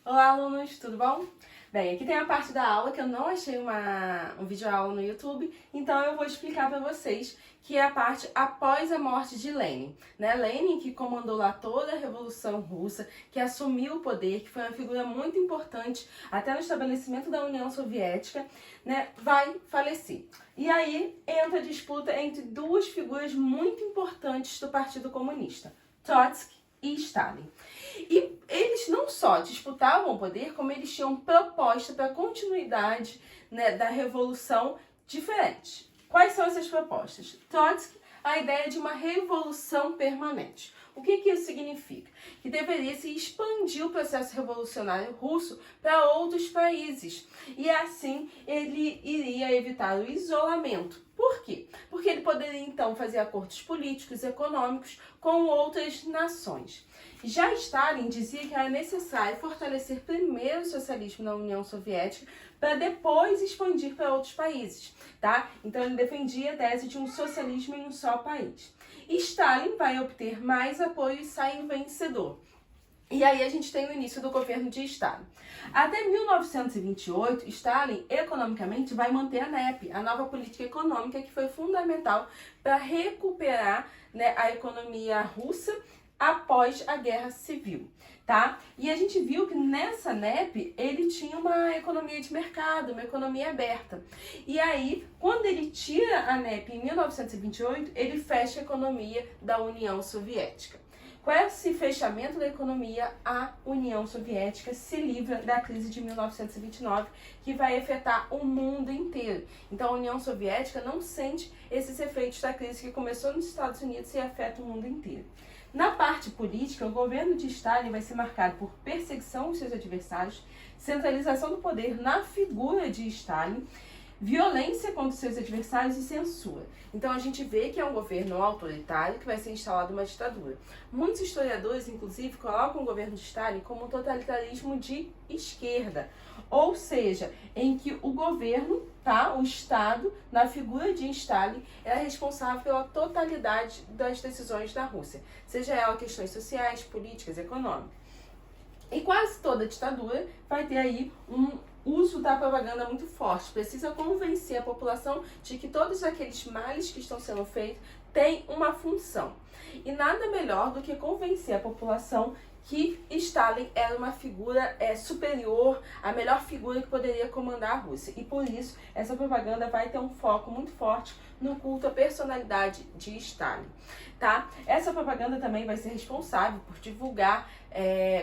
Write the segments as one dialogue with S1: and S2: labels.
S1: Olá, alunos, tudo bom? Bem, aqui tem a parte da aula que eu não achei um vídeo aula no YouTube, então eu vou explicar para vocês que é a parte após a morte de Lenin, né? Lenin, que comandou lá toda a Revolução Russa, que assumiu o poder, que foi uma figura muito importante até no estabelecimento da União Soviética, né? Vai falecer. E aí entra a disputa entre duas figuras muito importantes do Partido Comunista, Trotsky e Stalin. E eles não só disputavam o poder, como eles tinham proposta para a continuidade, né, da revolução diferente. Quais são essas propostas? Trotsky, a ideia de uma revolução permanente. O que isso significa? Que deveria se expandir o processo revolucionário russo para outros países. E assim ele iria evitar o isolamento. Por quê? Porque ele poderia então fazer acordos políticos e econômicos com outras nações. Já Stalin dizia que era necessário fortalecer primeiro o socialismo na União Soviética para depois expandir para outros países, tá? Então ele defendia a tese de um socialismo em um só país. E Stalin vai obter mais apoio e sai vencedor. E aí a gente tem o início do governo de Stalin. Até 1928, Stalin economicamente vai manter a NEP, a nova política econômica que foi fundamental para recuperar, né, a economia russa após a Guerra Civil, tá? E a gente viu que nessa NEP ele tinha uma economia de mercado, uma economia aberta. E aí, quando ele tira a NEP em 1928, ele fecha a economia da União Soviética. Com esse fechamento da economia, a União Soviética se livra da crise de 1929, que vai afetar o mundo inteiro. Então, a União Soviética não sente esses efeitos da crise que começou nos Estados Unidos e afeta o mundo inteiro. Na parte política, o governo de Stalin vai ser marcado por perseguição aos seus adversários, centralização do poder na figura de Stalin, violência contra seus adversários e censura. Então a gente vê que é um governo autoritário que vai ser instalado uma ditadura. Muitos historiadores, inclusive, colocam o governo de Stalin como um totalitarismo de esquerda, ou seja, em que o governo, tá, o Estado, na figura de Stalin, é responsável pela totalidade das decisões da Rússia, seja ela questões sociais, políticas, econômicas. E quase toda ditadura vai ter aí um uso da propaganda muito forte. Precisa convencer a população de que todos aqueles males que estão sendo feitos têm uma função. E nada melhor do que convencer a população que Stalin era uma figura superior, a melhor figura que poderia comandar a Rússia. E por isso, essa propaganda vai ter um foco muito forte no culto à personalidade de Stalin, tá? Essa propaganda também vai ser responsável por divulgar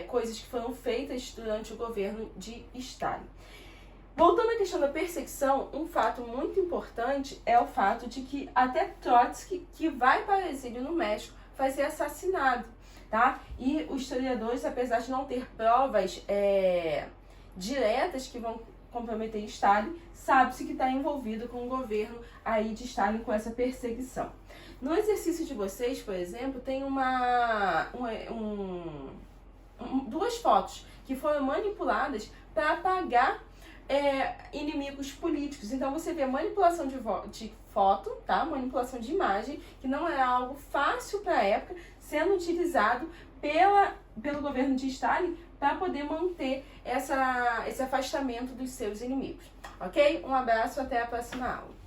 S1: coisas que foram feitas durante o governo de Stalin. Voltando à questão da perseguição, um fato muito importante é o fato de que até Trotsky, que vai para o exílio no México, vai ser assassinado, tá? E os historiadores, apesar de não ter provas diretas que vão comprometer Stalin, sabe-se que está envolvido com o governo aí de Stalin com essa perseguição. No exercício de vocês, por exemplo, tem duas fotos que foram manipuladas para apagar inimigos políticos. Então você vê manipulação de foto, tá? Manipulação de imagem, que não era algo fácil para a época, sendo utilizado pelo governo de Stalin para poder manter esse afastamento dos seus inimigos. Ok? Um abraço, até a próxima aula.